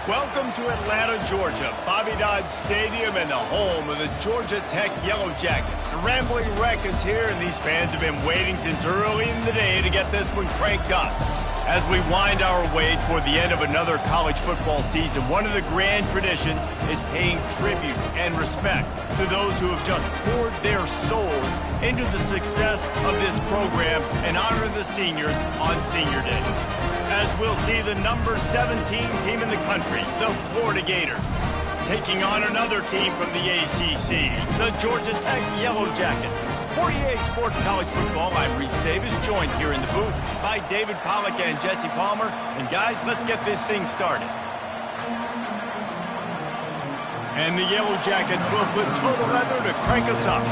Welcome to Atlanta, Georgia, Bobby Dodd Stadium and the home of the Georgia Tech Yellow Jackets. The Rambling Wreck is here, and these fans have been waiting since early in the day to get this one cranked up. As we wind our way toward the end of another college football season, one of the grand traditions is paying tribute and respect to those who have just poured their souls into the success of this program and honor the seniors on Senior Day. As we'll see the number 17 team in the country, the Florida Gators, taking on another team from the ACC, the Georgia Tech Yellow Jackets. For EA Sports College Football, I'm Reese Davis, joined here in the booth by David Pollack and Jesse Palmer. And guys, let's get this thing started. And the Yellow Jackets will put total leather to crank us up.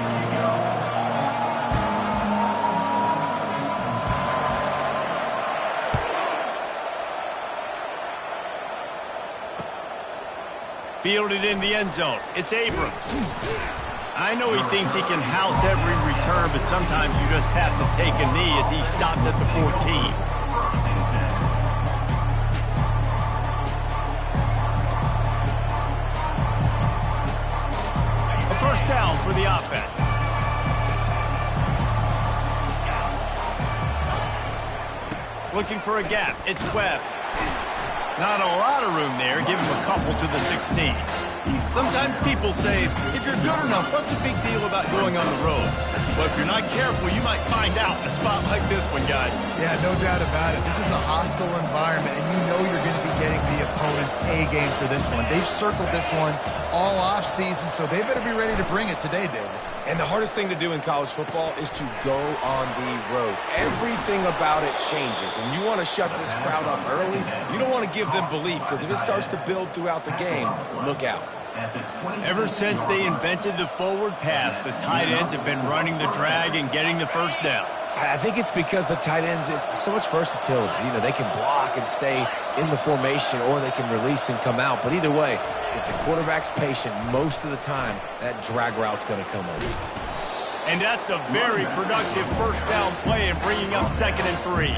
Fielded in the end zone. It's Abrams. I know he thinks he can house every return, but sometimes you just have to take a knee as he stopped at the 14. A first down for the offense. Looking for a gap. It's Webb. Not a lot of room there. Give him a couple to the 16. Sometimes people say, if you're good enough, what's the big deal about going on the road? But if you're not careful, you might find out in a spot like this one, guys. Yeah, no doubt about it. This is a hostile environment, and you know you're going to be getting the opponent's A game for this one. They've circled this one all off season, so they better be ready to bring it today, David. And the hardest thing to do in college football is to go on the road. Everything about it changes, and you want to shut this crowd up early. You don't want to give them belief, because if it starts to build throughout the game, look out. Ever since they invented the forward pass, the tight ends have been running the drag and getting the first down. I think it's because the tight ends is so much versatility. You know, they can block and stay in the formation, or they can release and come out. But either way, if the quarterback's patient most of the time, that drag route's going to come over. And that's a very productive first down play and bringing up 2nd and 3.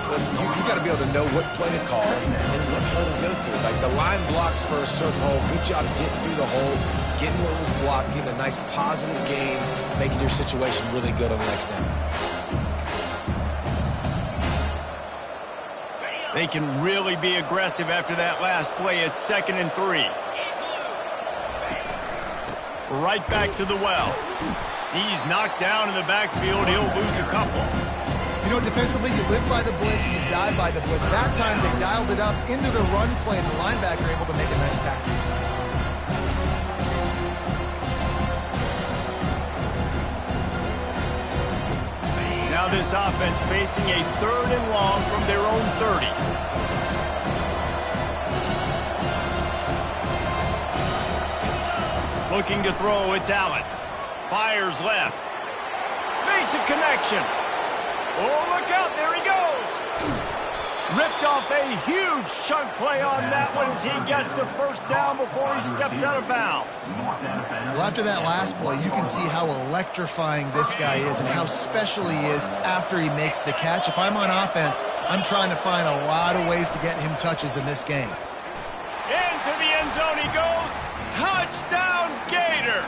Listen, you got to be able to know what play to call and what hole to go through. Like, the line blocks for a certain hole. Good job getting through the hole, getting what was blocked, getting a nice positive gain, making your situation really good on the next down. They can really be aggressive after that last play. It's 2nd and 3. Right back to the well. He's knocked down in the backfield. He'll lose a couple. You know, defensively, you live by the blitz and you die by the blitz. That time, they dialed it up into the run play, and the linebacker able to make a nice tackle. Now this offense facing a 3rd and long from their own 30. Looking to throw, it's Allen. Fires left. Makes a connection. Oh, look out, there he goes. Ripped off a huge chunk play on that one as he gets the first down before he steps out of bounds. Well, after that last play, you can see how electrifying this guy is and how special he is after he makes the catch. If I'm on offense, I'm trying to find a lot of ways to get him touches in this game. Into the end zone he goes. Touchdown, Gators.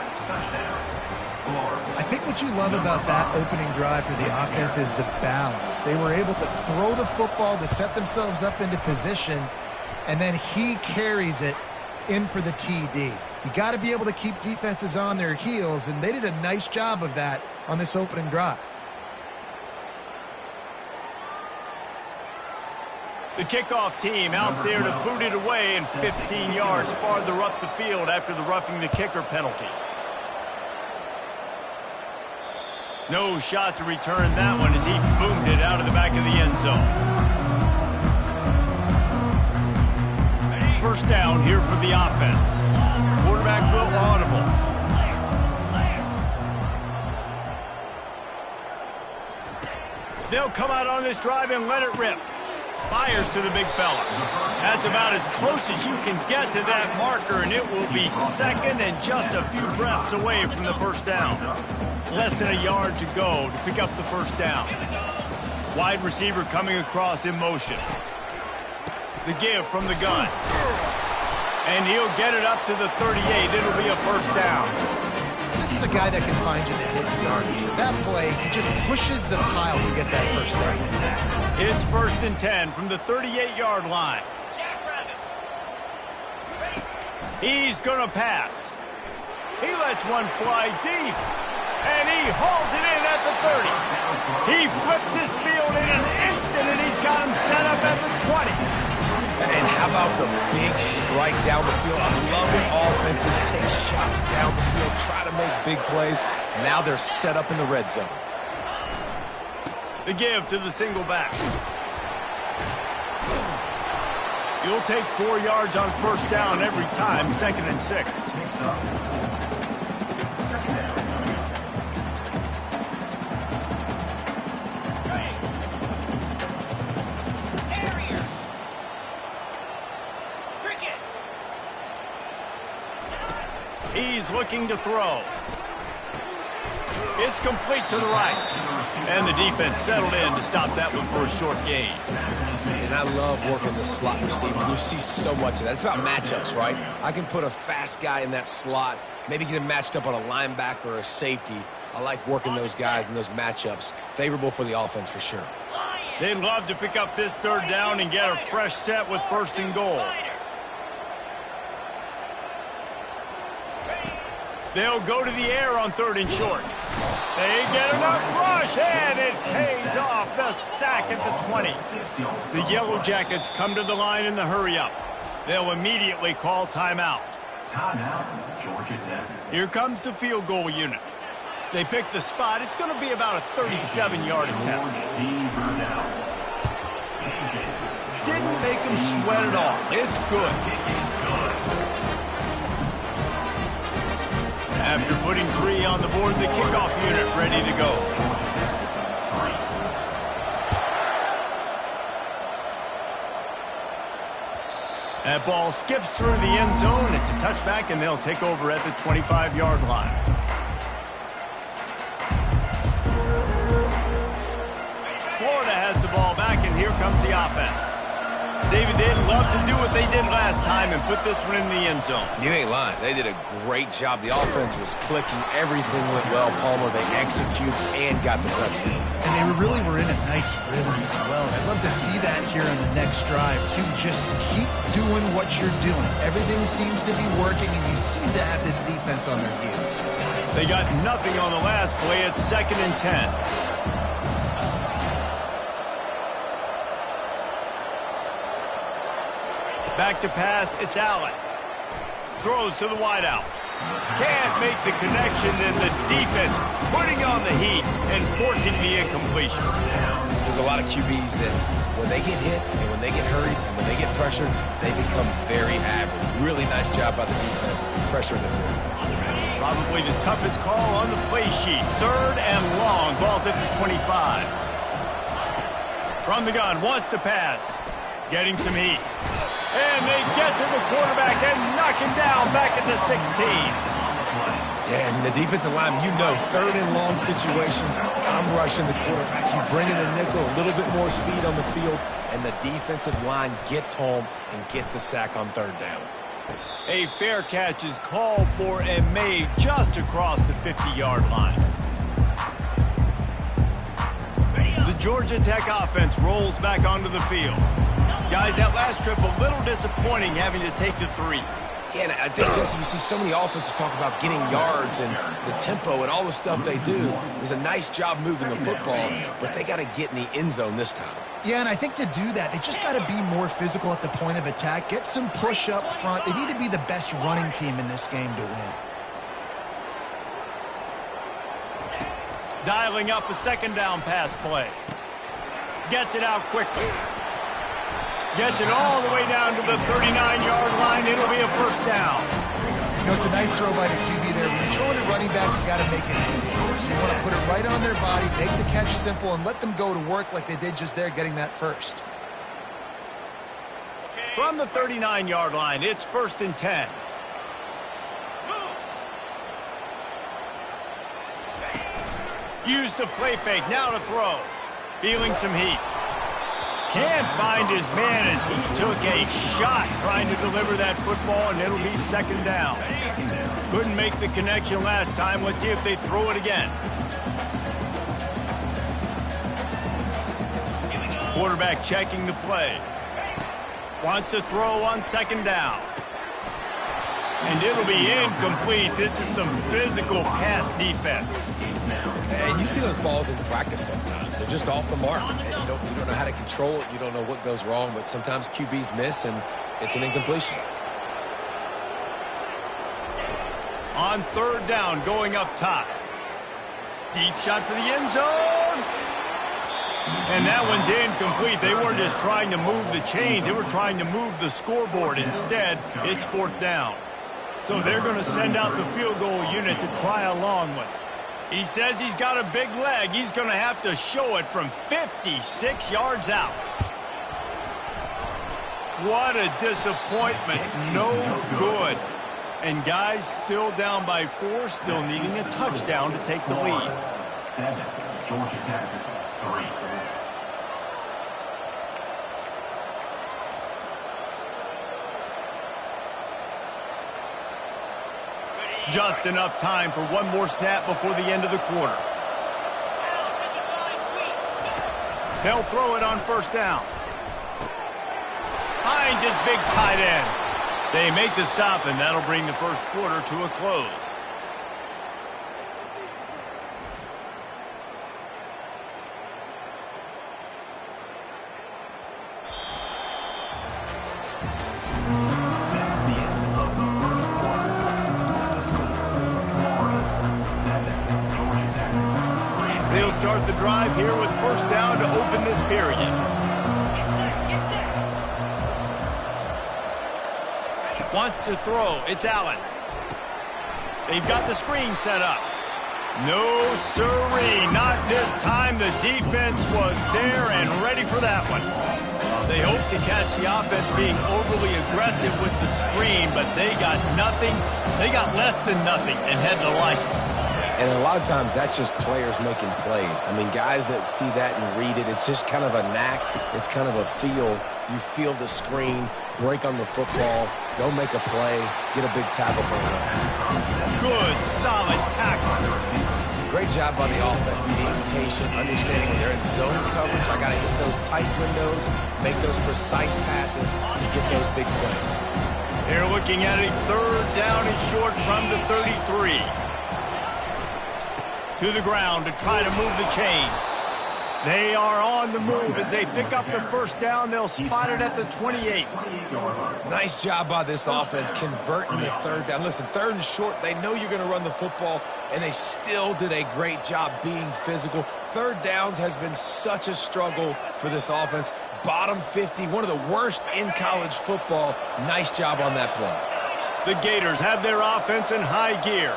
I think what you love about that opening drive for the offense is the balance. They were able to throw the football to set themselves up into position, and then he carries it in for the TD. You got to be able to keep defenses on their heels, and they did a nice job of that on this opening drive. The kickoff team out there to boot it away and 15 yards farther up the field after the roughing the kicker penalty. No shot to return that one as he boomed it out of the back of the end zone. First down here for the offense. Quarterback will audible. They'll come out on this drive and let it rip. Fires to the big fella. That's about as close as you can get to that marker, and it will be 2nd and just a few breaths away from the first down. Less than a yard to go to pick up the first down. Wide receiver coming across in motion. The give from the gun. And he'll get it up to the 38. It'll be a first down. This is a guy that can find you the hidden yardage. That play, he just pushes the pile to get that first down. It's 1st and 10 from the 38-yard line. He's going to pass. He lets one fly deep. And he hauls it in at the 30. He flips his field in an instant, and he's got him set up at the 20. And how about the big strike down the field? I love when offenses take shots down the field, try to make big plays. Now they're set up in the red zone. The give to the single back. You'll take 4 yards on first down every time, 2nd and 6. He's looking to throw. It's complete to the right. And the defense settled in to stop that one for a short gain. And I love working the slot receiver. You see so much of that. It's about matchups, right? I can put a fast guy in that slot, maybe get him matched up on a linebacker or a safety. I like working those guys in those matchups. Favorable for the offense for sure. They'd love to pick up this 3rd down and get a fresh set with 1st and goal. They'll go to the air on 3rd and short. They get enough rush, and it pays off. The sack at the 20. The Yellow Jackets come to the line in the hurry-up. They'll immediately call timeout. Here comes the field goal unit. They pick the spot. It's going to be about a 37-yard attempt. Didn't make him sweat at all. It's good. After putting 3 on the board, the kickoff unit ready to go. That ball skips through the end zone. It's a touchback, and they'll take over at the 25-yard line. Florida has the ball back, and here comes the offense. David, they'd love to do what they did last time and put this one in the end zone. You ain't lying. They did a great job. The offense was clicking. Everything went well. Palmer, they executed and got the touchdown. And they really were in a nice rhythm as well. I'd love to see that here on the next drive, too. Just keep doing what you're doing. Everything seems to be working, and you seem to have this defense on their heels. They got nothing on the last play. It's 2nd and 10. Back to pass, it's Allen. Throws to the wideout. Can't make the connection, and the defense putting on the heat and forcing the incompletion. There's a lot of QBs that when they get hit and when they get hurried and when they get pressured, they become very average. Really nice job by the defense, pressuring the field. Probably the toughest call on the play sheet. 3rd and long, ball's at the 25. From the gun, wants to pass. Getting some heat. And they get to the quarterback and knock him down back at the 16. Yeah, and the defensive line, you know, 3rd and long situations, I'm rushing the quarterback. You bring in the nickel, a little bit more speed on the field, and the defensive line gets home and gets the sack on 3rd down. A fair catch is called for and made just across the 50-yard line. The Georgia Tech offense rolls back onto the field. Guys, that last trip a little disappointing having to take the 3. Yeah, and I think, Jesse, you see so many offenses talk about getting yards and the tempo and all the stuff they do. It was a nice job moving the football, but they got to get in the end zone this time. Yeah, and I think to do that, they just got to be more physical at the point of attack, get some push up front. They need to be the best running team in this game to win. Dialing up a 2nd down pass play. Gets it out quickly. Gets it all the way down to the 39-yard line. It'll be a first down. You know, it's a nice throw by the QB there. When you're throwing to running backs, you got to make it easy. So you want to put it right on their body, make the catch simple, and let them go to work like they did just there, getting that first. From the 39-yard line, it's 1st and 10. Use the play fake, now to throw. Feeling some heat. Can't find his man as he took a shot trying to deliver that football, and it'll be second down. Couldn't make the connection last time. Let's see if they throw it again. Quarterback checking the play. Wants to throw on second down. And it'll be incomplete. This is some physical pass defense. And you see those balls in practice sometimes. They're just off the mark. And you don't know how to control it. You don't know what goes wrong. But sometimes QBs miss, and it's an incompletion. On third down, going up top. Deep shot for the end zone. And that one's incomplete. They weren't just trying to move the chains. They were trying to move the scoreboard. Instead, it's fourth down. So they're going to send out the field goal unit to try a long one. He says he's got a big leg. He's going to have to show it from 56 yards out. What a disappointment. No good. And guys still down by 4, still needing a touchdown to take the lead. 7, Georgia Tech 3. Just enough time for one more snap before the end of the quarter. They'll throw it on first down. Finds his big tight end. They make the stop, and that'll bring the first quarter to a close. They'll start the drive here with first down to open this period. Wants to throw. It's Allen. They've got the screen set up. No siree. Not this time. The defense was there and ready for that one. They hope to catch the offense being overly aggressive with the screen, but they got nothing. They got less than nothing and had to like it. And a lot of times that's just players making plays. I mean, guys that see that and read it, it's just kind of a knack. It's kind of a feel. You feel the screen, break on the football, go make a play, get a big tackle for once. Good, solid tackle. Great job by the offense, being patient, understanding when they're in zone coverage. I got to hit those tight windows, make those precise passes to get those big plays. They're looking at a third down and short from the 33. To the ground to try to move the chains. They are on the move as they pick up the first down. They'll spot it at the 28. Nice job by this offense converting the third down. Listen, third and short, they know you're going to run the football, and they still did a great job being physical. Third downs has been such a struggle for this offense. Bottom 50, one of the worst in college football. Nice job on that play. The Gators have their offense in high gear.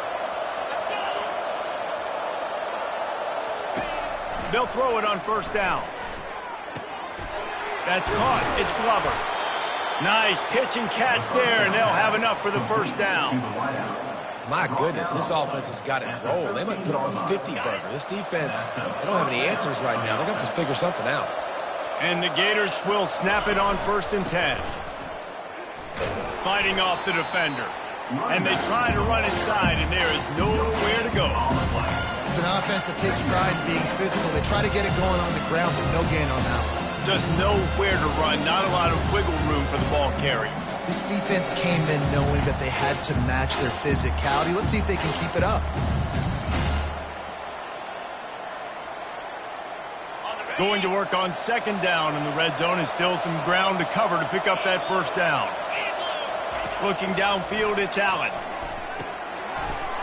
They'll throw it on first down. That's caught. It's Glover. Nice pitch and catch there, and they'll have enough for the first down. My goodness, this offense has got it rolled. They might put on a 50-burger. This defense, they don't have any answers right now. They're going to have to figure something out. And the Gators will snap it on first and 10. Fighting off the defender. And they try to run inside, and there is nowhere to go. It's an offense that takes pride in being physical. They try to get it going on the ground, but no gain on that one. Just nowhere to run. Not a lot of wiggle room for the ball carrier. This defense came in knowing that they had to match their physicality. Let's see if they can keep it up. Going to work on second down in the red zone, and still some ground to cover to pick up that first down. Looking downfield, it's Allen.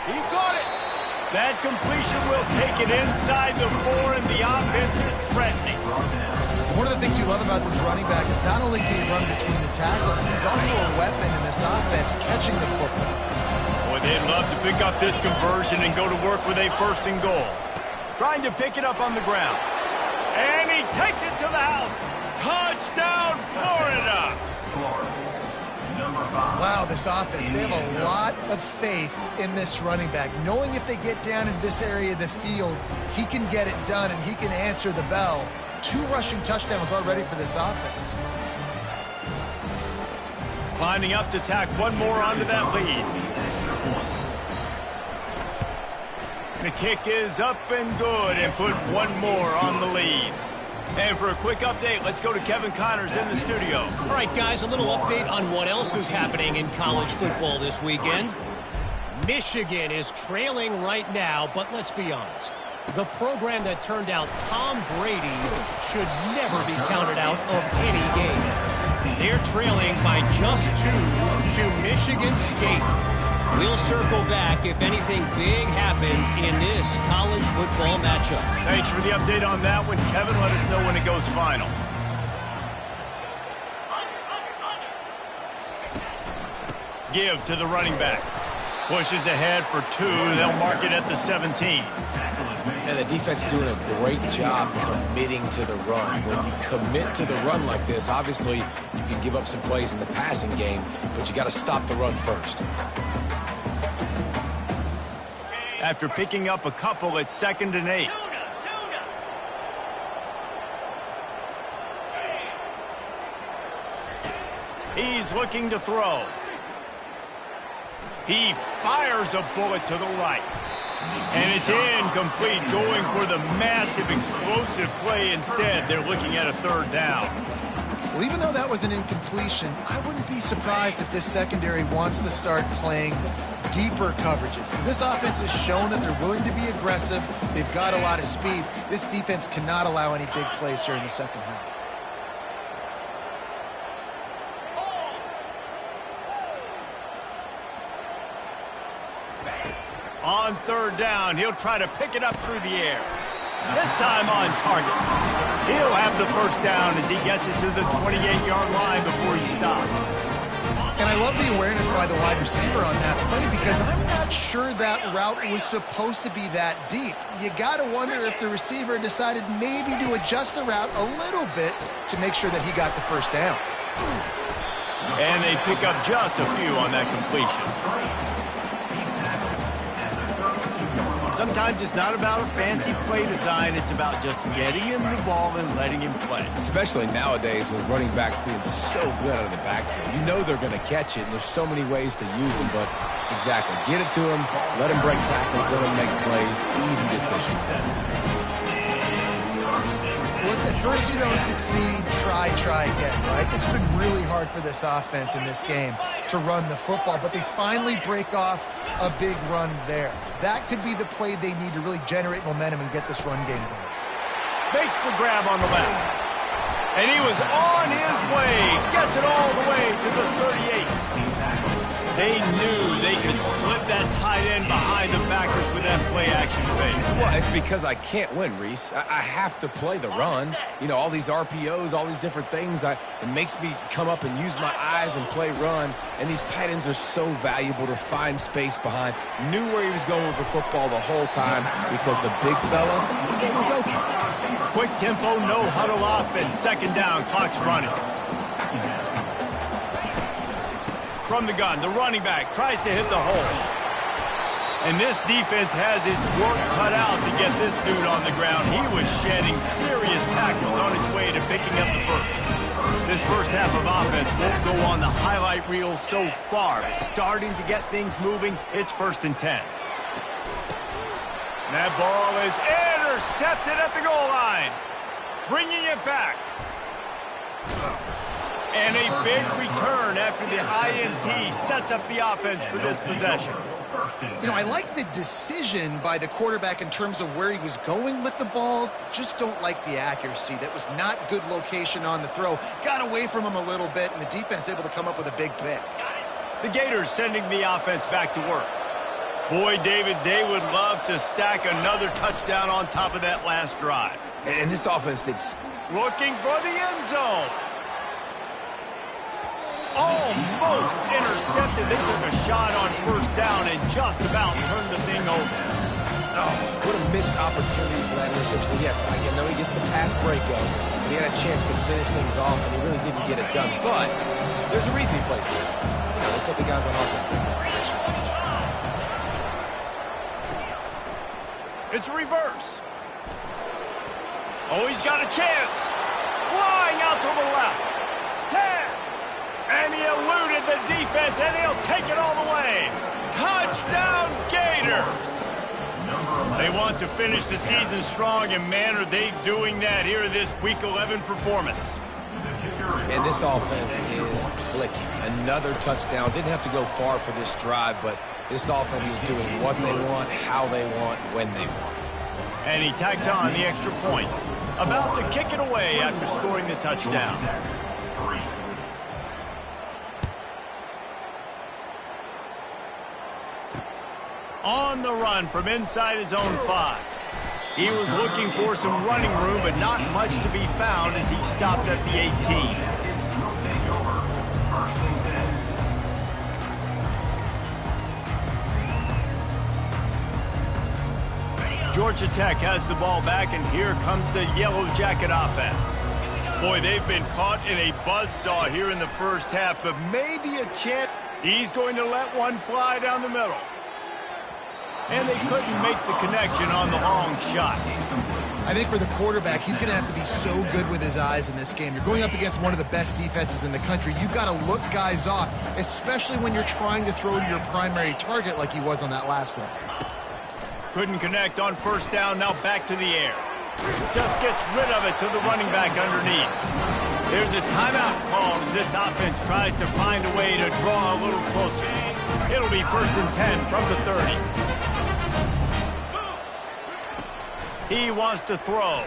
He got it. That completion will take it inside the 4, and the offense is threatening. One of the things you love about this running back is not only can he run between the tackles, but he's also a weapon in this offense catching the football. Boy, they'd love to pick up this conversion and go to work with a first and goal. Trying to pick it up on the ground. And he takes it to the house. Touchdown, Florida! Wow, this offense, they have a lot of faith in this running back. Knowing if they get down in this area of the field, he can get it done and he can answer the bell. 2 rushing touchdowns already for this offense. Climbing up to tack one more onto that lead. The kick is up and good and put one more on the lead. And for a quick update, let's go to Kevin Connors in the studio. All right, guys, a little update on what else is happening in college football this weekend. Michigan is trailing right now, but let's be honest. The program that turned out Tom Brady should never be counted out of any game. They're trailing by just 2 to Michigan State. We'll circle back if anything big happens in this college football matchup. Thanks for the update on that one, Kevin. Let us know when it goes final. Give to the running back. Pushes ahead for 2. They'll mark it at the 17. And the defense doing a great job committing to the run. When you commit to the run like this, obviously you can give up some plays in the passing game, but you got to stop the run first. After picking up a couple, it's 2nd and 8. He's looking to throw. He fires a bullet to the right. And it's incomplete, going for the massive explosive play instead. They're looking at a 3rd down. Well, even though that was an incompletion, I wouldn't be surprised if this secondary wants to start playing deeper coverages, because this offense has shown that they're willing to be aggressive. They've got a lot of speed. This defense cannot allow any big plays here in the second half. On 3rd down, he'll try to pick it up through the air. This time on target. He'll have the 1st down as he gets it to the 28-yard line before he stops. And I love the awareness by the wide receiver on that play, because I'm not sure that route was supposed to be that deep. You got to wonder if the receiver decided maybe to adjust the route a little bit to make sure that he got the 1st down. And they pick up just a few on that completion. Sometimes it's not about a fancy play design. It's about just getting him the ball and letting him play. Especially nowadays with running backs being so good out of the backfield. You know they're going to catch it, and there's so many ways to use them, but exactly. Get it to them, let them break tackles, let them make plays. Easy decision. Well, at first you don't succeed, try again, right? It's been really hard for this offense in this game to run the football, but they finally break off a big run there. That could be the play they need to really generate momentum and get this run game going. Makes the grab on the left. And he was on his way. Gets it all the way to the 38. They knew they could slip that tight end behind the backers with that play-action fake. Well, it's because I can't win, Reese. I have to play the run. You know, all these RPOs, all these different things, it makes me come up and use my eyes and play run. And these tight ends are so valuable to find space behind. Knew where he was going with the football the whole time because the big fella was open. Quick tempo, no huddle offense. 2nd down, clock's running. From the gun, the running back tries to hit the hole. And this defense has its work cut out to get this dude on the ground. He was shedding serious tackles on his way to picking up the 1st. This 1st half of offense won't go on the highlight reel so far, but starting to get things moving. It's 1st and 10. That ball is intercepted at the goal line. Bringing it back. And a big return after the INT sets up the offense for this possession. You know, I like the decision by the quarterback in terms of where he was going with the ball. Just don't like the accuracy. That was not good location on the throw. Got away from him a little bit, and the defense able to come up with a big pick. The Gators sending the offense back to work. Boy, David, they would love to stack another touchdown on top of that last drive. And this offense did... Looking for the end zone. Almost intercepted. They took a shot on 1st down and just about turned the thing over. Oh, what a missed opportunity for that interception. Yes, I know he gets the pass breakup. He had a chance to finish things off, and he really didn't get it done. But there's a reason he plays defense. You know, they put the guys on offense that can finish. It's reverse. Oh, he's got a chance. Flying out to the left. 10. And he eluded the defense, and he'll take it all the way. Touchdown, Gators. They want to finish the season strong, and man, are they doing that here in this Week 11 performance. And this offense is clicking. Another touchdown. Didn't have to go far for this drive, but this offense is doing what they want, how they want, when they want. And he tags on the extra point. About to kick it away after scoring the touchdown. On the run from inside his own 5. He was looking for some running room, but not much to be found as he stopped at the 18. Georgia Tech has the ball back, and here comes the Yellow Jacket offense. Boy, they've been caught in a buzzsaw here in the first half, but maybe a chance. He's going to let one fly down the middle. And they couldn't make the connection on the long shot. I think for the quarterback, he's going to have to be so good with his eyes in this game. You're going up against one of the best defenses in the country. You've got to look guys off, especially when you're trying to throw to your primary target like he was on that last one. Couldn't connect on first down, now back to the air. Just gets rid of it to the running back underneath. There's a timeout called as this offense tries to find a way to draw a little closer. It'll be 1st and 10 from the 30. He wants to throw.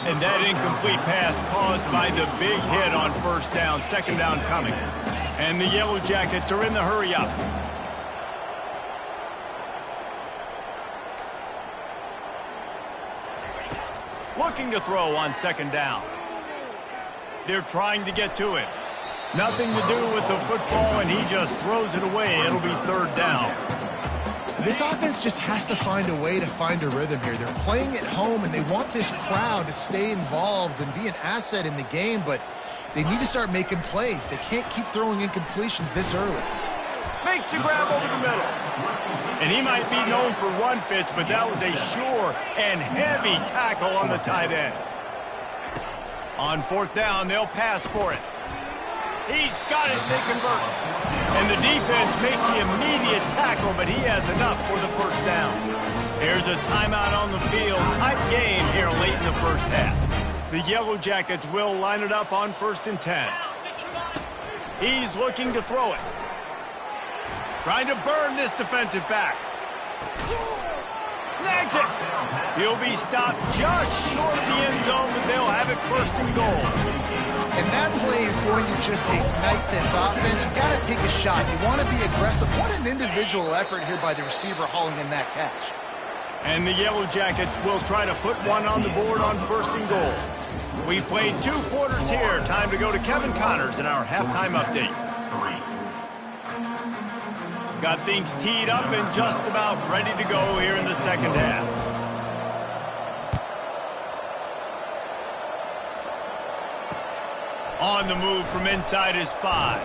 And that incomplete pass caused by the big hit on first down, 2nd down coming. And the Yellow Jackets are in the hurry up. Looking to throw on 2nd down. They're trying to get to it. Nothing to do with the football, and he just throws it away. It'll be 3rd down. This offense just has to find a way to find a rhythm here. They're playing at home, and they want this crowd to stay involved and be an asset in the game, but they need to start making plays. They can't keep throwing incompletions this early. Makes the grab over the middle. And he might be known for run fits, but that was a sure and heavy tackle on the tight end. On 4th down, they'll pass for it. He's got it, they convert. And the defense makes the immediate tackle, but he has enough for the 1st down. Here's a timeout on the field. Tight game here late in the first half. The Yellow Jackets will line it up on 1st and 10. He's looking to throw it. Trying to burn this defensive back. Snags it. He'll be stopped just short of the end zone, but they'll have it 1st and goal. And that play is going to just ignite this offense. You've got to take a shot. You want to be aggressive. What an individual effort here by the receiver hauling in that catch. And the Yellow Jackets will try to put one on the board on 1st and goal. We played 2 quarters here. Time to go to Kevin Connors in our halftime update. Got things teed up and just about ready to go here in the 2nd half. On the move from inside his 5.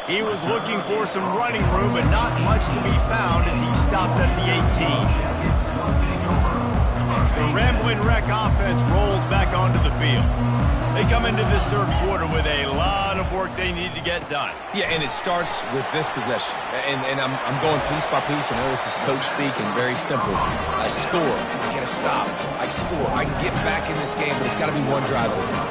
He was looking for some running room, but not much to be found as he stopped at the 18. The Ramblin' Wreck offense rolls back onto the field. They come into this 3rd quarter with a lot of work they need to get done. Yeah, and it starts with this possession. And I'm going piece by piece. I know this is coach speak and very simple. I score. I get a stop. I score. I can get back in this game, but it's got to be one drive at a time.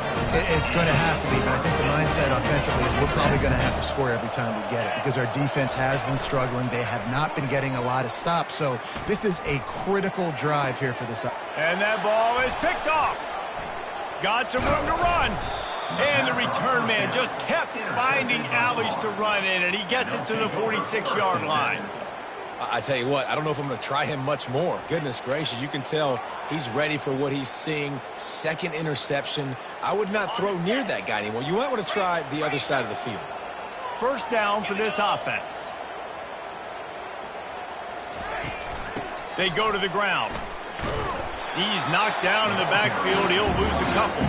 It's going to have to be, but I think the mindset offensively is we're probably going to have to score every time we get it because our defense has been struggling. They have not been getting a lot of stops, so this is a critical drive here for this. And that ball is picked off. Got some room to run. And the return man just kept finding alleys to run in, and he gets it to the 46-yard line. I tell you what, I don't know if I'm going to try him much more. Goodness gracious, you can tell he's ready for what he's seeing. 2nd interception. I would not throw near that guy anymore. You might want to try the other side of the field. 1st down for this offense. They go to the ground. He's knocked down in the backfield. He'll lose a couple.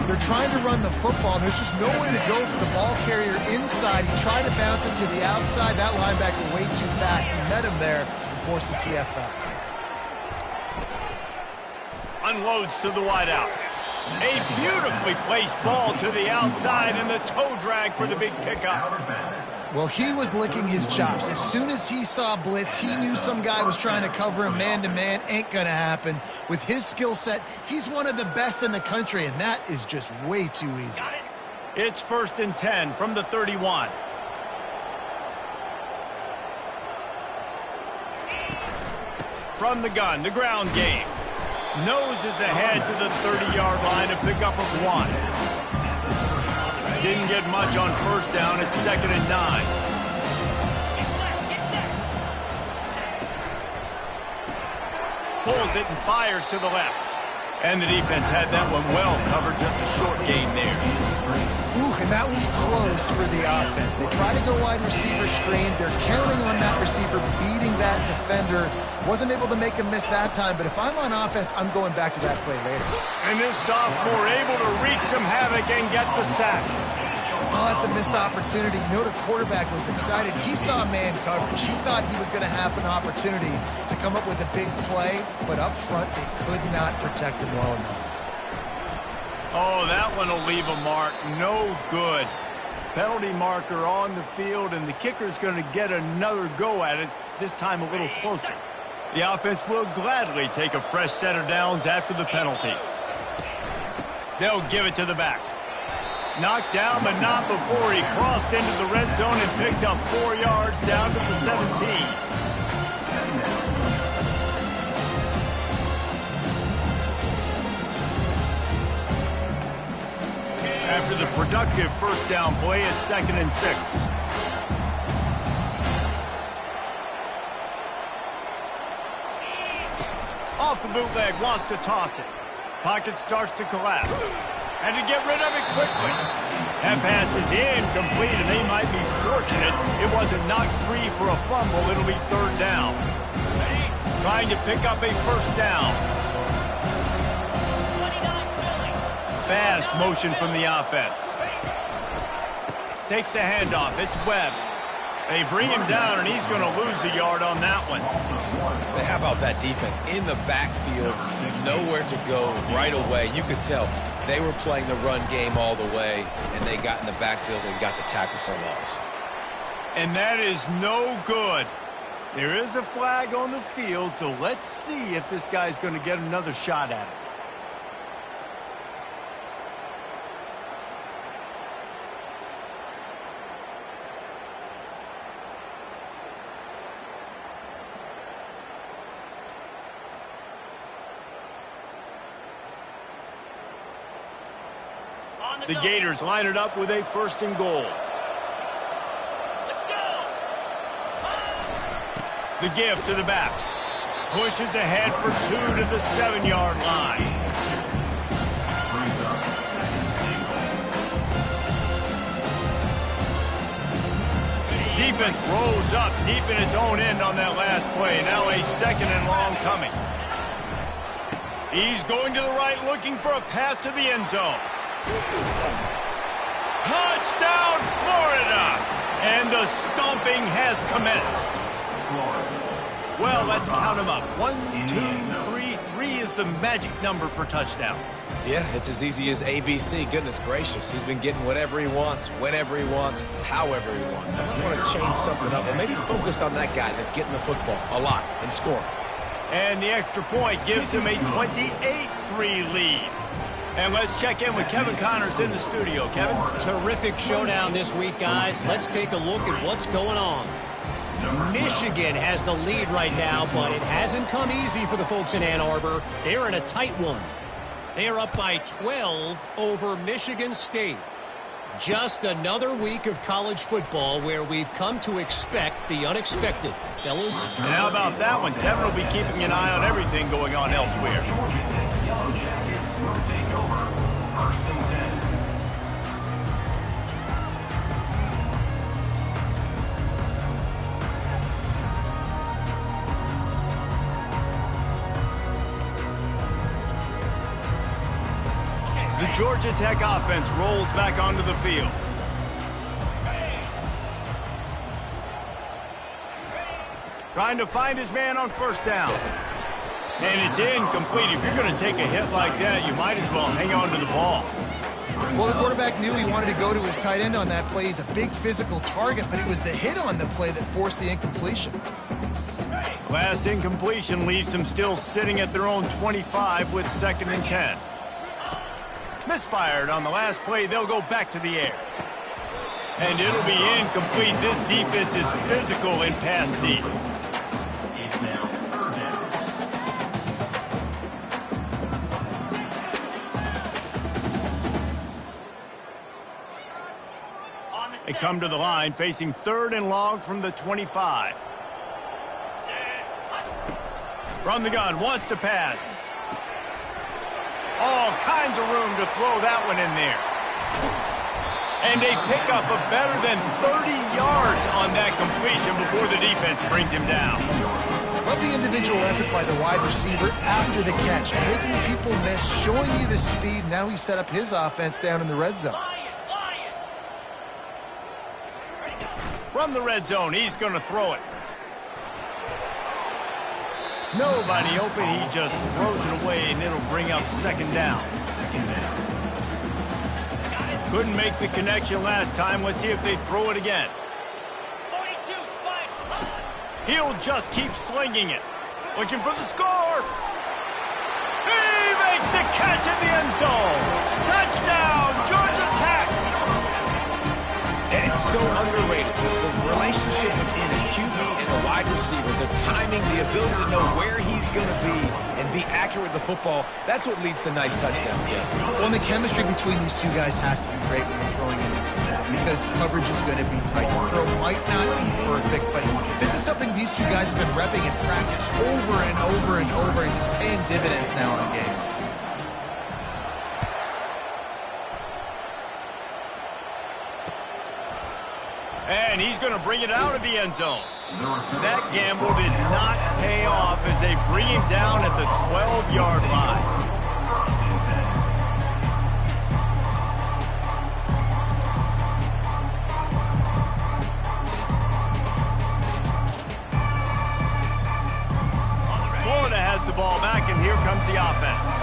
They're trying to run the football, and there's just nowhere to go for the ball carrier inside. He tried to bounce it to the outside. That linebacker way too fast. He met him there and forced the TFL. unloads to the wideout. A beautifully placed ball to the outside and the toe drag for the big pickup. Well, he was licking his chops. As soon as he saw blitz, he knew some guy was trying to cover him man-to-man. Ain't gonna happen. With his skill set, he's one of the best in the country, and that is just way too easy. It's 1st and 10 from the 31. From the gun, the ground game. Noses ahead to the 30-yard line to pick up of 1. Didn't get much on 1st down. It's 2nd and 9. Pulls it and fires to the left. And the defense had that one well covered. Just a short gain there. Ooh, and that was close for the offense. They try to go wide receiver screen. They're counting on that receiver beating that defender. Wasn't able to make him miss that time, but if I'm on offense, I'm going back to that play later. And this sophomore able to wreak some havoc and get the sack. Oh, that's a missed opportunity. You know, the quarterback was excited. He saw man coverage. He thought he was going to have an opportunity to come up with a big play, but up front, they could not protect him well enough. Oh, that one will leave a mark. No good. Penalty marker on the field, and the kicker's going to get another go at it, this time a little closer. The offense will gladly take a fresh set of downs after the penalty. They'll give it to the back. Knocked down, but not before he crossed into the red zone and picked up 4 yards down to the 17. After the productive 1st down play, it's 2nd and 6. Off the bootleg, wants to toss it. Pocket starts to collapse. And to get rid of it quickly. That pass is incomplete, and they might be fortunate it wasn't knocked free for a fumble. It'll be 3rd down. Trying to pick up a 1st down. Fast motion from the offense. Takes the handoff. It's Webb. They bring him down, and he's going to lose a yard on that one. How about that defense in the backfield, nowhere to go right away. You could tell they were playing the run game all the way, and they got in the backfield and got the tackle for a loss. And that is no good. There is a flag on the field, so let's see if this guy's going to get another shot at it. The Gators line it up with a 1st and goal. Let's go. The give to the back. Pushes ahead for 2 to the 7-yard line. Defense rolls up deep in its own end on that last play. Now a 2nd and long coming. He's going to the right, looking for a path to the end zone. Touchdown, Florida! And the stomping has commenced. Well, let's count them up. 1, 2, 3. 3 is the magic number for touchdowns. Yeah, it's as easy as ABC. Goodness gracious. He's been getting whatever he wants, whenever he wants, however he wants. I might want to change something up, or maybe focus on that guy that's getting the football a lot and scoring. And the extra point gives him a 28-3 lead. And let's check in with Kevin Connors in the studio. Kevin? Terrific showdown this week, guys. Let's take a look at what's going on. Michigan has the lead right now, but it hasn't come easy for the folks in Ann Arbor. They're in a tight one. They're up by 12 over Michigan State. Just another week of college football where we've come to expect the unexpected. Fellas? And how about that one? Kevin will be keeping an eye on everything going on elsewhere. Yellow Jackets will take over 1st and 10. The Georgia Tech offense rolls back onto the field. Trying to find his man on 1st down. And it's incomplete. If you're going to take a hit like that, you might as well hang on to the ball. Well, the quarterback knew he wanted to go to his tight end on that play. He's a big physical target, but it was the hit on the play that forced the incompletion. Last incompletion leaves them still sitting at their own 25 with 2nd and 10. Misfired on the last play. They'll go back to the air. And it'll be incomplete. This defense is physical in pass deep. It's now 3rd down. They come to the line facing 3rd and long from the 25. From the gun, wants to pass. All kinds of room to throw that one in there. And they pick up a better than 30 yards on that completion before the defense brings him down. Love the individual effort by the wide receiver after the catch, making people miss, showing you the speed. Now he set up his offense down in the red zone. From the red zone, he's going to throw it. Nobody open, he just throws it away, and it'll bring up 2nd down. Couldn't make the connection last time. Let's see if they throw it again. He'll just keep slinging it. Looking for the score. He makes the catch in the end zone. Touchdown, Georgia Tech. And it's so underrated. The relationship between the QB and the wide receiver, the timing, the ability to know where he's going to be and be accurate with the football, that's what leads to nice touchdowns, Jesse. Well, and the chemistry between these two guys has to be great when they're throwing in because coverage is going to be tight. The throw might not be perfect, but this is something these two guys have been repping in practice over and over and over, and it's paying dividends now in the game. And he's going to bring it out of the end zone. That gamble did not pay off as they bring him down at the 12-yard line. Florida has the ball back, and here comes the offense.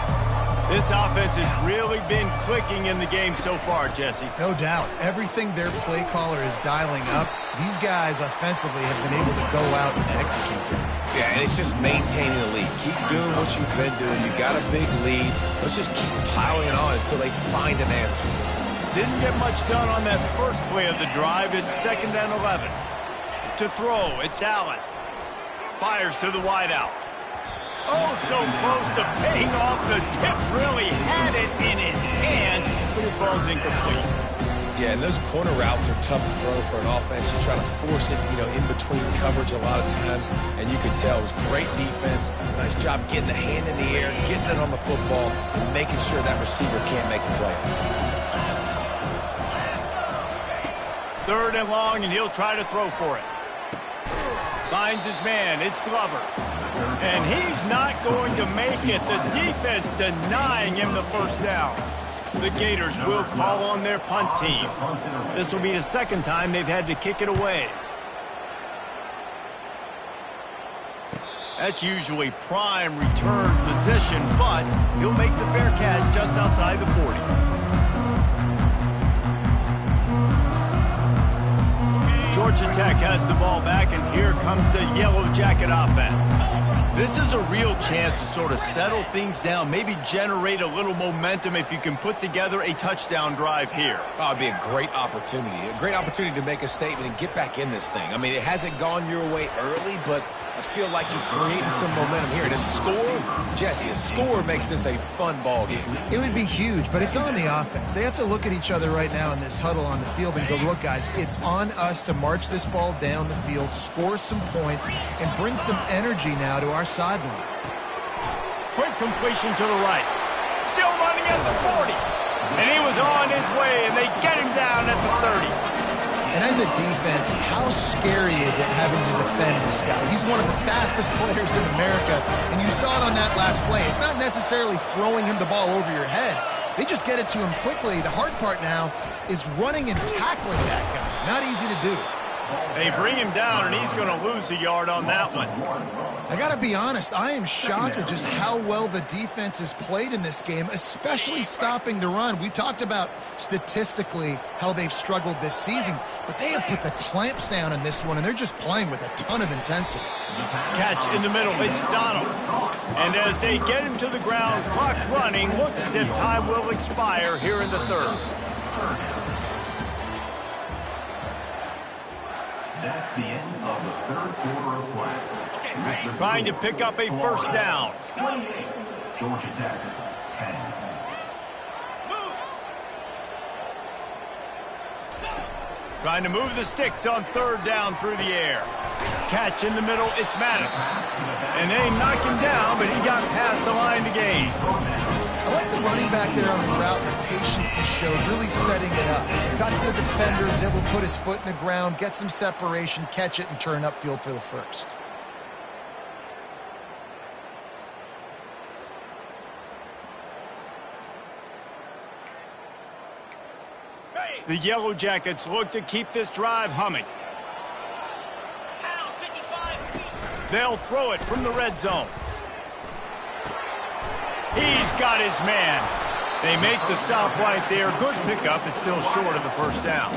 This offense has really been clicking in the game so far, Jesse. No doubt. Everything their play caller is dialing up, these guys offensively have been able to go out and execute. Yeah, and it's just maintaining the lead. Keep doing what you've been doing. You got a big lead. Let's just keep piling it on until they find an answer. Didn't get much done on that first play of the drive. It's 2nd and 11. To throw, it's Allen. Fires to the wideout. Oh, so close to paying off. The tip really had it in his hands, but it falls incomplete. Yeah, and those corner routes are tough to throw for an offense. You try to force it, in between coverage a lot of times, and you could tell it was great defense. Nice job getting the hand in the air, getting it on the football, and making sure that receiver can't make a play. 3rd and long, and he'll try to throw for it. Finds his man. It's Glover. And he's not going to make it. The defense denying him the first down. The Gators will call on their punt team. This will be the 2nd time they've had to kick it away. That's usually prime return position, but he'll make the fair catch just outside the 40. Georgia Tech has the ball back, and here comes the Yellow Jacket offense. This is a real chance to sort of settle things down, maybe generate a little momentum if you can put together a touchdown drive here. Oh, it'd be a great opportunity to make a statement and get back in this thing. I mean, it hasn't gone your way early, but I feel like you're creating some momentum here. And a score, Jesse, a score makes this a fun ball game. It would be huge, but it's on the offense. They have to look at each other right now in this huddle on the field and go, look, guys, it's on us to march this ball down the field, score some points, and bring some energy now to our sideline. Quick completion to the right. Still running at the 40. And he was on his way, and they get him down at the 30. And as a defense, how scary is it having to defend this guy? He's one of the fastest players in America, and you saw it on that last play. It's not necessarily throwing him the ball over your head. They just get it to him quickly. The hard part now is running and tackling that guy. Not easy to do. They bring him down, and he's going to lose a yard on that one. I got to be honest, I am shocked at just how well the defense has played in this game, especially stopping the run. We talked about statistically how they've struggled this season, but they have put the clamps down in this one, and they're just playing with a ton of intensity. Catch in the middle, it's Donald. And as they get him to the ground, clock running, looks as if time will expire here in the third. That's the end of the third quarter of play. Trying to pick up a first down. 28. Georgia Tech, 10. Trying to move the sticks on third down through the air. Catch in the middle, it's Maddox. And they knock him down, but he got past the line to gain. I like the running back there on the route and the patience he showed, really setting it up. Got to the defender, was able to put his foot in the ground, get some separation, catch it, and turn upfield for the first. The Yellow Jackets look to keep this drive humming. They'll throw it from the red zone. He's got his man. They make the stop right there. Good pickup. It's still short of the first down.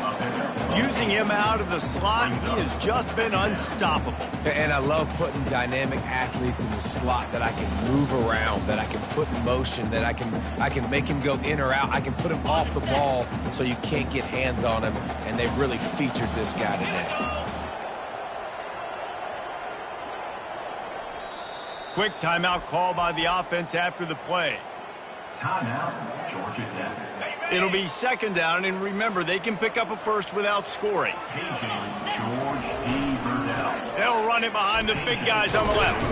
Using him out of the slot, he has just been unstoppable. And I love putting dynamic athletes in the slot that I can move around, that I can put in motion, that I can make him go in or out. I can put him off the ball so you can't get hands on him, and they've really featured this guy today. Quick timeout call by the offense after the play. Timeout, Georgia Tech. It'll be second down, and remember, they can pick up a first without scoring. Paging George E. Burdell. They'll run it behind the big guys on the left.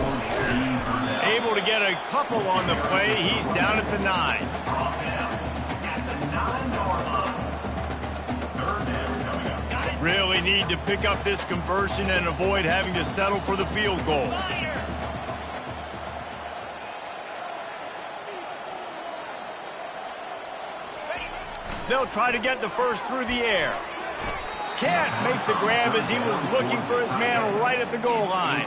Able to get a couple on the play. He's down at the 9. Really need to pick up this conversion and avoid having to settle for the field goal. They'll try to get the first through the air. Can't make the grab as he was looking for his man right at the goal line.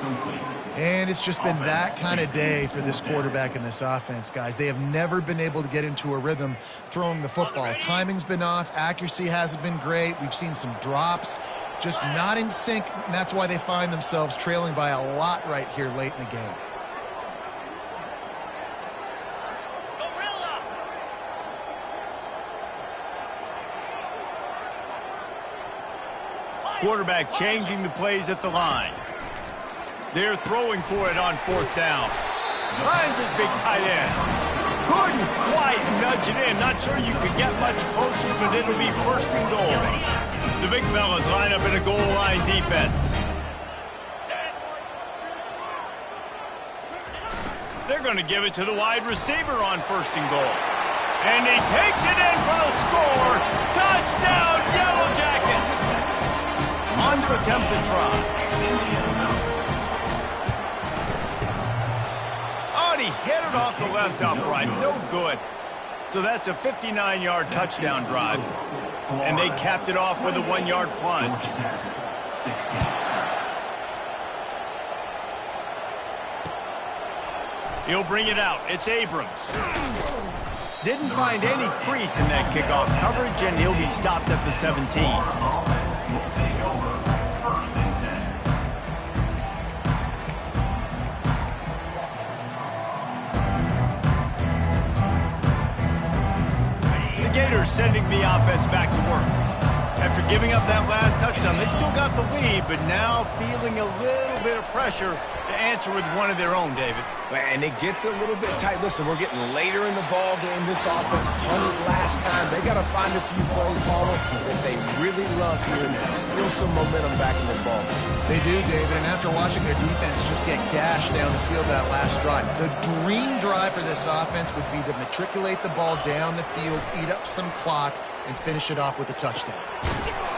And it's just been that kind of day for this quarterback and this offense, guys. They have never been able to get into a rhythm throwing the football. Timing's been off. Accuracy hasn't been great. We've seen some drops. Just not in sync, and that's why they find themselves trailing by a lot right here late in the game. Quarterback changing the plays at the line. They're throwing for it on fourth down. Finds his big tight end. Couldn't quite nudge it in. Not sure you could get much closer, but it'll be first and goal. The big fellas line up in a goal line defense. They're going to give it to the wide receiver on first and goal. And he takes it in for the score. Touchdown, Yellow Jackets! On to attempt the try. Oh, and he hit it off the left upright. No good. So that's a 59-yard touchdown drive. And they capped it off with a 1-yard plunge. He'll bring it out. It's Abrams. Didn't find any crease in that kickoff coverage, and he'll be stopped at the 17. The Gators sending the offense back to work. After giving up that last touchdown, they still got the lead, but now feeling a little bit of pressure to answer with one of their own, David. And it gets a little bit tight. Listen, we're getting later in the ball game. This offense punted last time. They got to find a few plays, Palmer, that they really love here and steal some momentum back in this ball game. They do, David, and after watching their defense just get gashed down the field that last drive, the dream drive for this offense would be to matriculate the ball down the field, eat up some clock, and finish it off with a touchdown.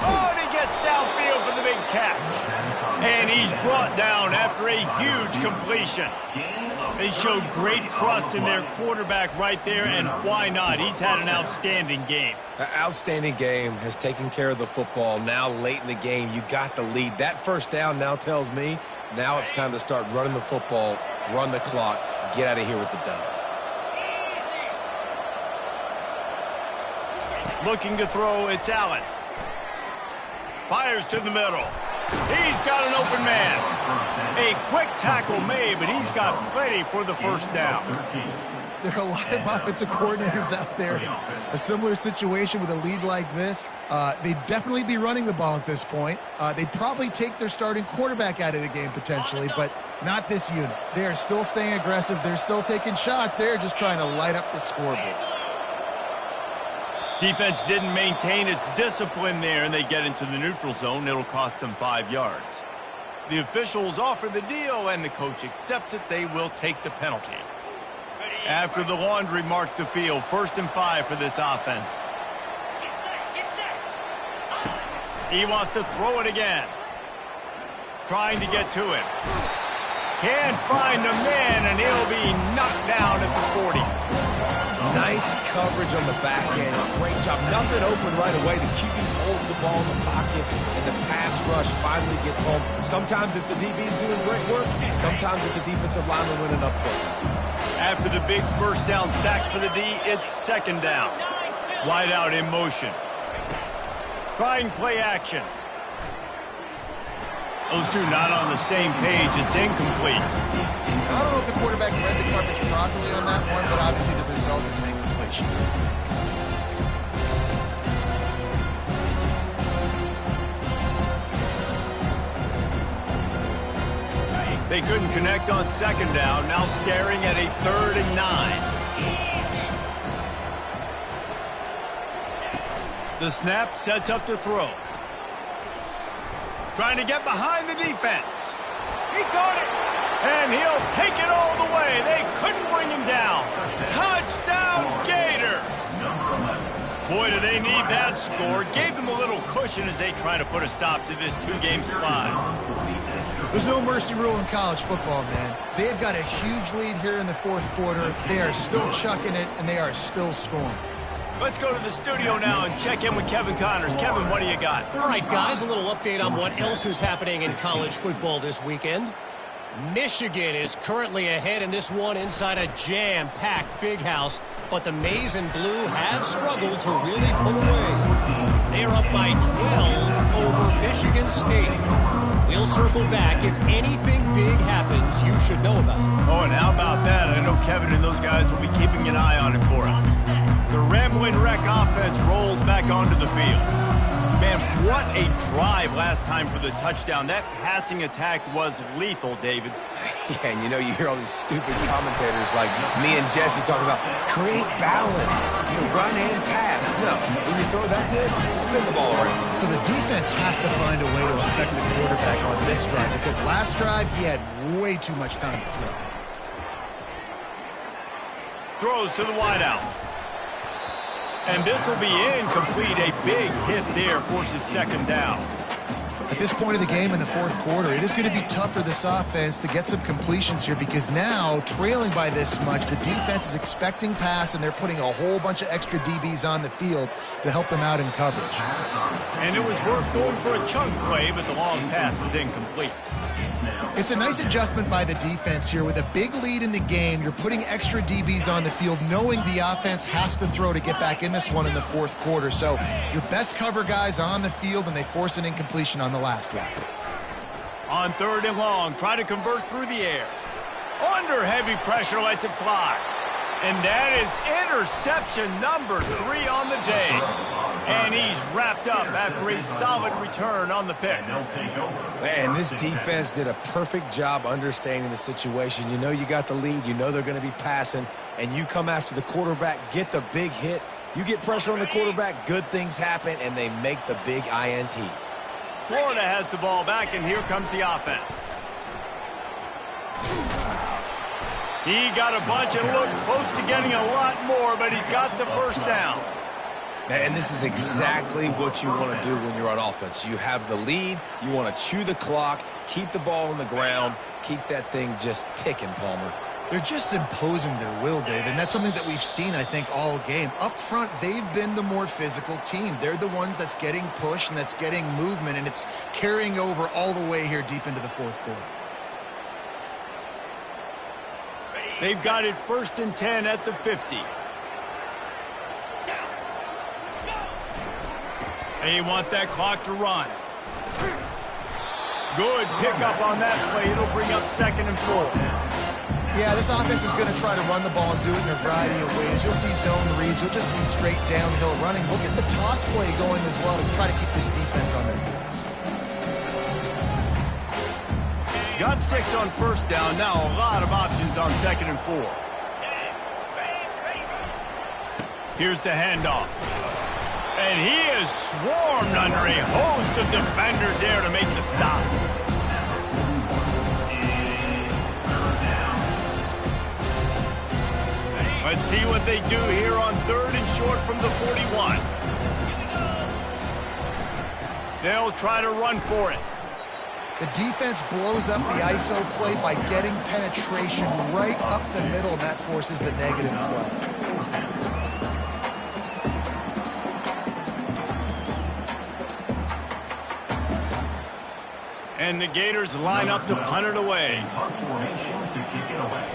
Oh, and he gets downfield for the big catch. And he's brought down after a huge completion. They showed great trust in their quarterback right there, and why not? He's had an outstanding game. An outstanding game, has taken care of the football. Now late in the game, you got the lead. That first down now tells me now it's time to start running the football, run the clock, get out of here with the dub. Looking to throw, it's Allen. Fires to the middle. He's got an open man. A quick tackle made, but he's got plenty for the first down. There are a lot of offensive coordinators out there in a similar situation with a lead like this. They'd definitely be running the ball at this point. They'd probably take their starting quarterback out of the game potentially, but not this unit. They are still staying aggressive. They're still taking shots. They're just trying to light up the scoreboard. Defense didn't maintain its discipline there, and they get into the neutral zone. It'll cost them 5 yards. The officials offer the deal, and the coach accepts it. They will take the penalty. After the laundry marked the field, 1st and 5 for this offense. He wants to throw it again. Trying to get to him. Can't find a man, and he'll be knocked down at the 40. Nice coverage on the back end. Great job. Nothing open right away. The QB holds the ball in the pocket, and the pass rush finally gets home. Sometimes it's the DBs doing great work. Sometimes it's the defensive lineman winning up front. After the big first down sack for the D, it's 2nd down. Wide out in motion. Trying play action. Those two not on the same page. It's incomplete. I don't know if the quarterback read the coverage properly on that one, but obviously the result is an incompletion. They couldn't connect on 2nd down, now staring at a 3rd and 9. The snap sets up to throw. Trying to get behind the defense. He caught it, and he'll take it all the way. They couldn't bring him down. Touchdown, Gators! Boy, do they need that score. Gave them a little cushion as they try to put a stop to this 2-game slide. There's no mercy rule in college football, man. They've got a huge lead here in the 4th quarter. They are still chucking it, and they are still scoring. Let's go to the studio now and check in with Kevin Connors. Kevin, what do you got? All right, guys, a little update on what else is happening in college football this weekend. Michigan is currently ahead in this one inside a jam-packed Big House, but the Maize and Blue have struggled to really pull away. They are up by 12 over Michigan State. We'll circle back. If anything big happens, you should know about it. Oh, and how about that? I know Kevin and those guys will be keeping an eye on it for us. The Rambling Wreck offense rolls back onto the field. Man, what a drive last time for the touchdown. That passing attack was lethal, David. Yeah, and you know, you hear all these stupid commentators like me and Jesse talking about create balance, run and pass. No, when you throw that good, spin the ball around. So the defense has to find a way to affect the quarterback on this drive, because last drive he had way too much time to throw. Throws to the wideout. And this will be incomplete. A big hit there forces 2nd down. At this point of the game in the 4th quarter, it is going to be tough for this offense to get some completions here, because now, trailing by this much, the defense is expecting pass, and they're putting a whole bunch of extra DBs on the field to help them out in coverage. And it was worth going for a chunk play, but the long pass is incomplete. It's a nice adjustment by the defense here. With a big lead in the game, you're putting extra DBs on the field, knowing the offense has to throw to get back in this one in the 4th quarter. So your best cover guys on the field, and they force an incompletion on the last one. On 3rd and long, try to convert through the air. Under heavy pressure, lets it fly. And that is interception number 3 on the day. And he's wrapped up after a solid return on the pick. Man, this defense did a perfect job understanding the situation. You know you got the lead. You know they're going to be passing. And you come after the quarterback, get the big hit. You get pressure on the quarterback, good things happen, and they make the big INT. Florida has the ball back, and here comes the offense. He got a bunch and looked close to getting a lot more, but he's got the 1st down. And this is exactly what you want to do when you're on offense. You have the lead. You want to chew the clock, keep the ball on the ground, keep that thing just ticking, Palmer. They're just imposing their will, Dave, and that's something that we've seen, I think, all game. Up front, they've been the more physical team. They're the ones that's getting pushed and that's getting movement, and it's carrying over all the way here deep into the fourth quarter. They've got it 1st and 10 at the 50. They want that clock to run. Good pickup on that play. It'll bring up 2nd and 4. Yeah, this offense is going to try to run the ball and do it in a variety of ways. You'll see zone reads. You'll just see straight downhill running. We'll get the toss play going as well to try to keep this defense on their heels. Got 6 on 1st down. Now a lot of options on 2nd and 4. Here's the handoff. And he is swarmed under a host of defenders there to make the stop. Let's see what they do here on 3rd and short from the 41. They'll try to run for it. The defense blows up the ISO play by getting penetration right up the middle, and that forces the negative play. And the Gators line up to punt it away. Punt formation to kick it away.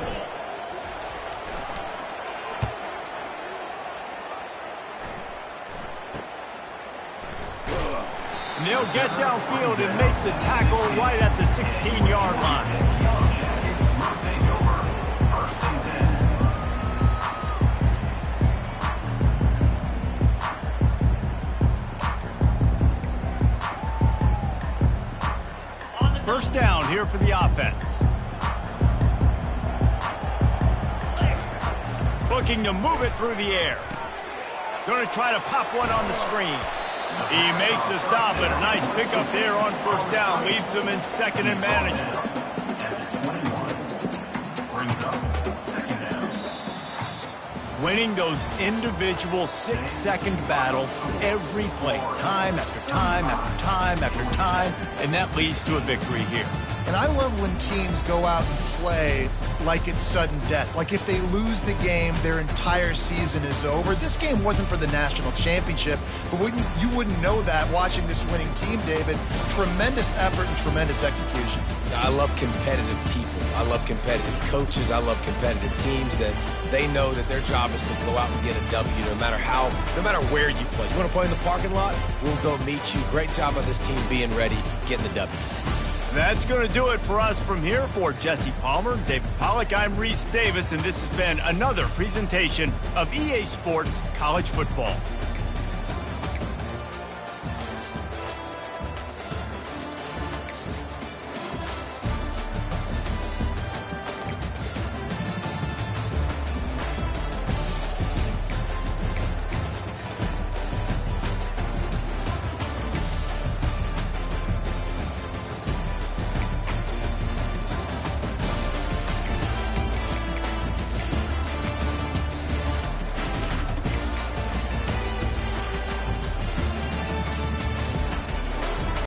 And they'll get downfield and make the tackle right at the 16-yard line. First down here for the offense. Looking to move it through the air. Going to try to pop one on the screen. He makes the stop, but a nice pickup there on 1st down. Leaves them in 2nd and management. Winning those individual 6-second battles every play, time after time after time after time, and that leads to a victory here. And I love when teams go out and play like it's sudden death. Like if they lose the game, their entire season is over. This game wasn't for the national championship, but you wouldn't know that watching this winning team, David. Tremendous effort and tremendous execution. I love competitive people. I love competitive coaches. I love competitive teams that they know that their job is to go out and get a W no matter where you play. You want to play in the parking lot? We'll go meet you. Great job by this team being ready, getting the W. That's going to do it for us from here. For Jesse Palmer, David Pollack, I'm Reese Davis, and this has been another presentation of EA Sports College Football.